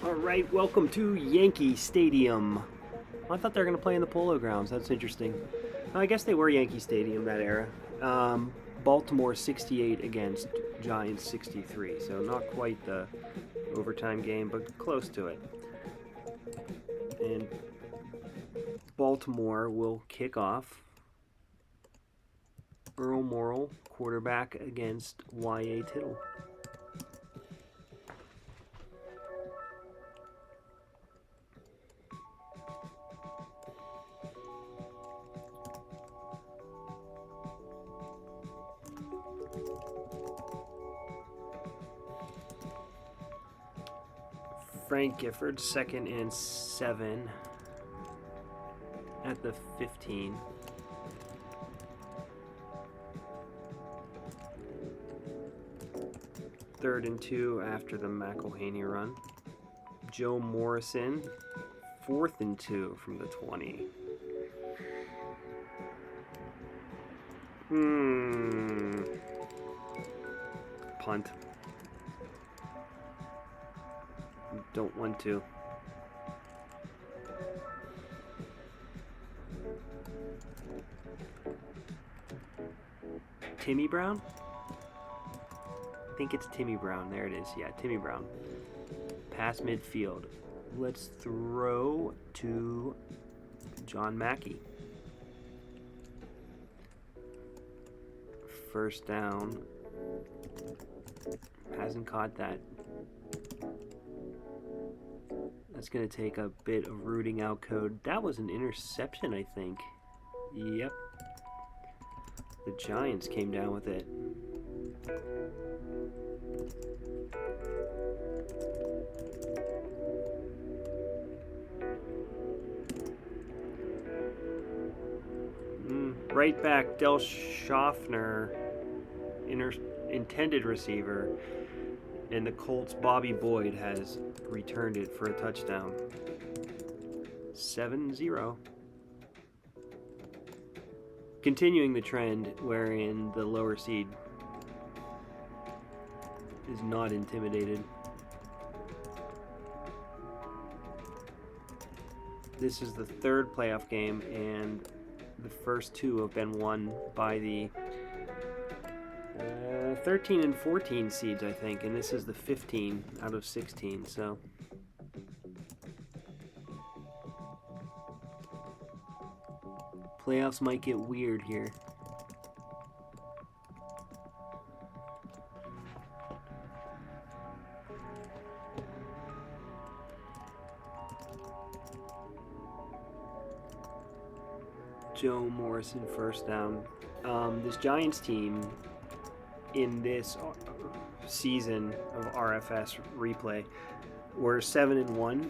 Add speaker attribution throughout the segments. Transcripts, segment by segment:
Speaker 1: All right, welcome to Yankee Stadium. I thought they were going to play in the Polo Grounds. That's interesting. I guess they were Yankee Stadium that era. Baltimore 68 against Giants 63, so not quite the overtime game, but close to it. And Baltimore will kick off. Earl Morrall, quarterback against Y.A. Tittle. Frank Gifford, 2nd and 7 at the 15. Third and 2 after the McElhaney run. Joe Morrison, 4th and 2 from the 20. Punt. Don't want to. Timmy Brown? I think it's Timmy Brown. There it is. Yeah, Timmy Brown. Pass midfield. Let's throw to John Mackey. First down. Hasn't caught that. That's going to take a bit of rooting out code. That was an interception, I think. Yep. The Giants came down with it. Right back, Del Schaffner, intended receiver, and the Colts' Bobby Boyd has returned it for a touchdown. 7-0. Continuing the trend wherein the lower seed is not intimidated. This is the third playoff game, and the first two have been won by the 13 and 14 seeds, I think, and this is the 15 out of 16, so playoffs might get weird here. Joe Morrison, first down. This Giants team in this season of RFS replay were 7-1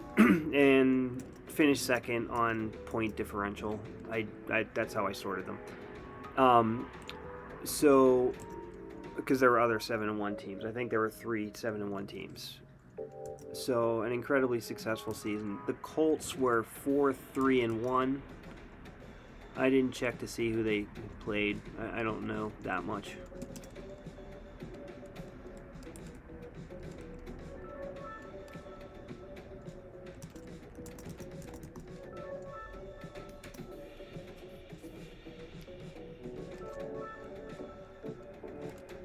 Speaker 1: and finished second on point differential. That's how I sorted them. So because there were other 7-1 teams, I think there were 3 7-1 teams. So an incredibly successful season. The Colts were 4-3-1. I didn't check to see who they played. I don't know that much.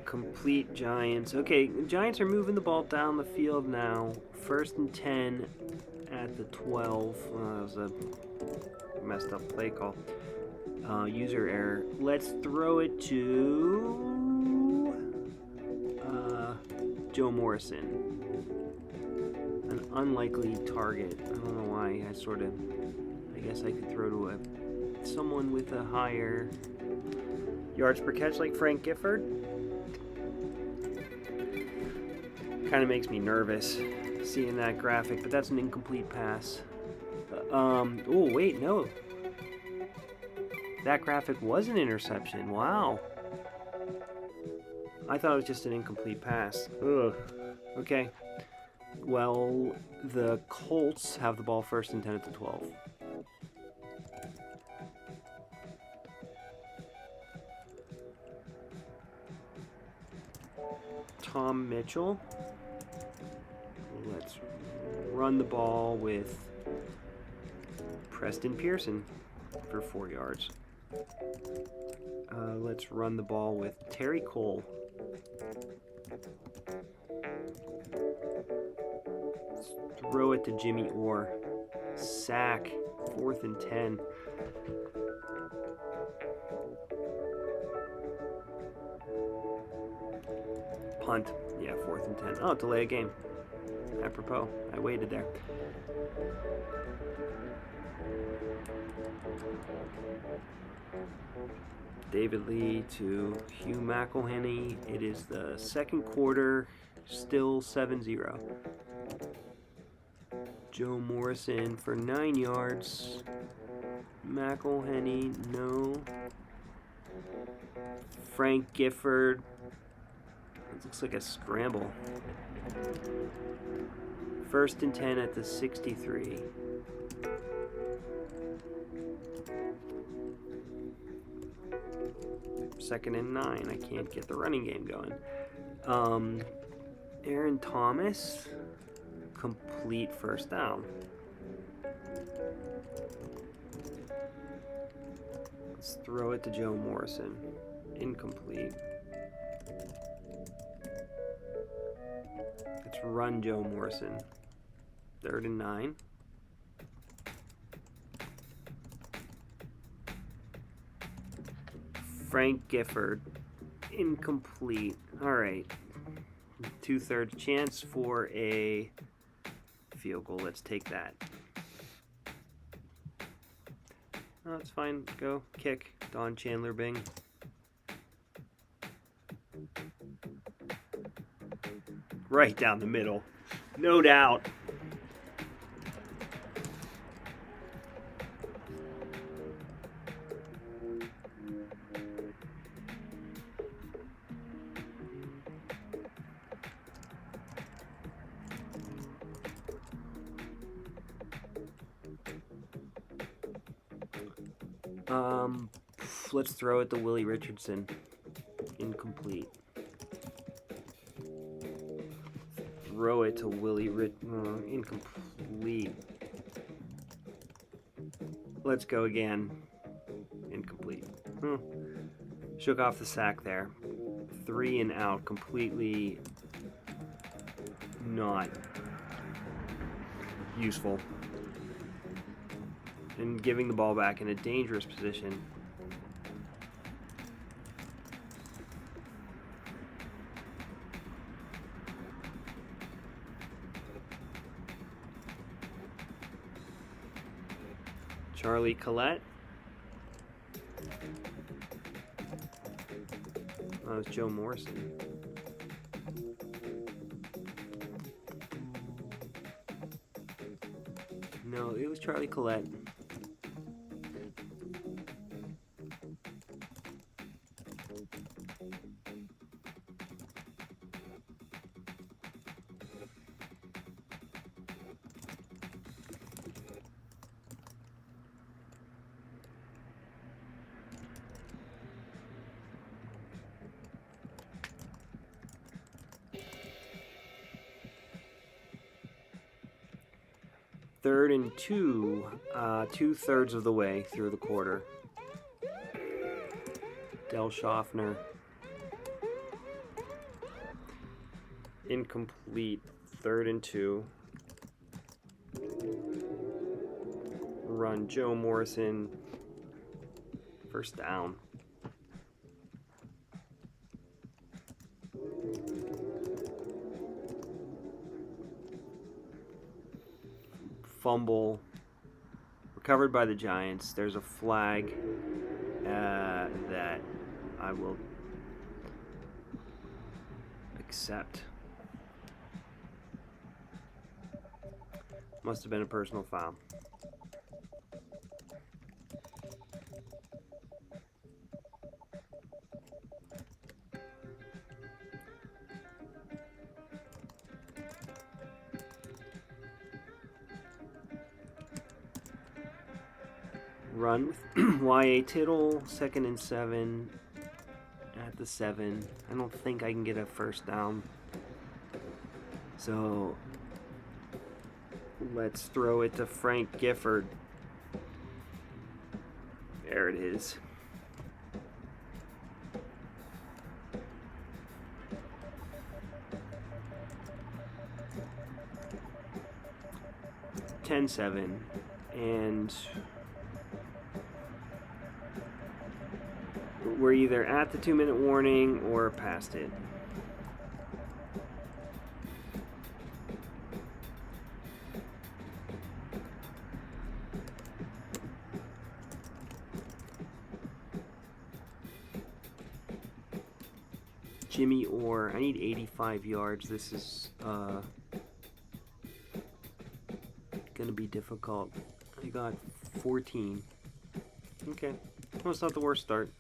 Speaker 1: Complete Giants. Okay, Giants are moving the ball down the field now. 1st and 10 at the 12. That was a messed up play call. User error. Let's throw it to Joe Morrison. An unlikely target. I don't know why. I guess I could throw to someone with a higher yards per catch like Frank Gifford. Kind of makes me nervous seeing that graphic, but that's an incomplete pass. Oh, wait, no. That graphic was an interception. Wow. I thought it was just an incomplete pass. Ugh. Okay. Well, the Colts have the ball 1st and 10 at the 12. Tom Mitchell. Let's run the ball with Preston Pearson for 4 yards. Let's run the ball with Terry Cole. Throw it to Jimmy Orr. Sack, 4th and 10. Punt, yeah, 4th and 10. Oh, delay a game. Apropos, I waited there. David Lee to Hugh McElhenney. It is the second quarter, still 7-0. Joe Morrison for 9 yards. McElhenney, no. Frank Gifford. It looks like a scramble. 1st and 10 at the 63. Second and 9. I can't get the running game going. Aaron Thomas, complete first down. Let's throw it to Joe Morrison. Incomplete. Let's run Joe Morrison. 3rd and 9. Frank Gifford, incomplete. All right, 2/3 chance for a field goal. Let's take that. Oh, it's fine. Go kick. Don Chandler Bing. Right down the middle, no doubt. Let's throw it to Willie Richardson. Incomplete. Throw it to Willie incomplete. Let's go again. Incomplete. Shook off the sack there. 3 and out. Completely not useful. And giving the ball back in a dangerous position. Charlie Collette. Oh, it's Joe Morrison. No, it was Charlie Collette. Third and 2, 2/3 of the way through the quarter. Del Schaffner. Incomplete. 3rd and 2. Run Joe Morrison. First down. Fumble recovered by the Giants. There's a flag that I will accept. Must have been a personal foul. Run with Y.A. Tittle, 2nd and 7 at the 7. I don't think I can get a first down. So Let's throw it to Frank Gifford. There it is. (10-7), and we're either at the 2-minute warning or past it. Jimmy Orr, I need 85 yards. This is gonna be difficult. I got 14. Okay, well, it's not the worst start.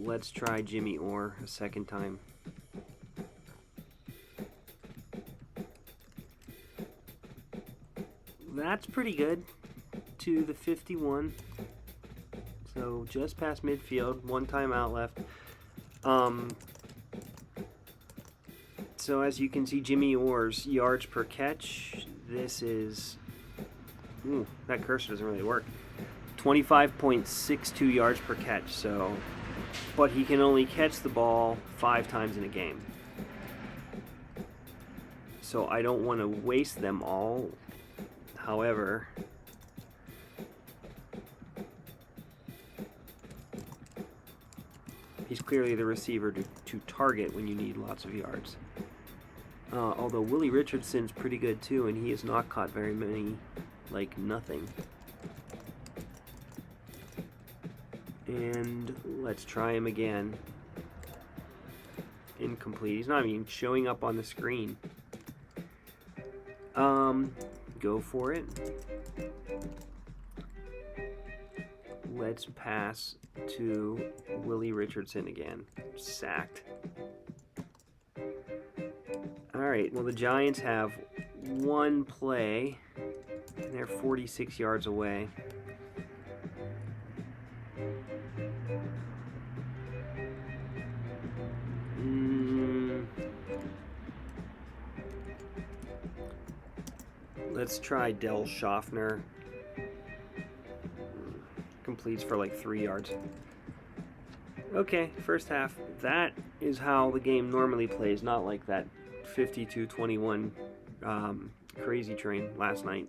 Speaker 1: Let's try Jimmy Orr a second time. That's pretty good. To the 51. So just past midfield, 1 timeout left. So as you can see, Jimmy Orr's yards per catch, this is, ooh, that cursor doesn't really work. 25.62 yards per catch, so, but he can only catch the ball 5 times in a game. So I don't want to waste them all. However, he's clearly the receiver to target when you need lots of yards. Although Willie Richardson's pretty good too, and he has not caught very many, like nothing. And let's try him again. Incomplete. He's not even showing up on the screen. Go for it. Let's pass to Willie Richardson again. Sacked. Alright, well the Giants have 1 play. And they're 46 yards away. Let's try Del Schaffner. Completes for like 3 yards. Okay, first half. That is how the game normally plays, not like that 52-21 crazy train last night.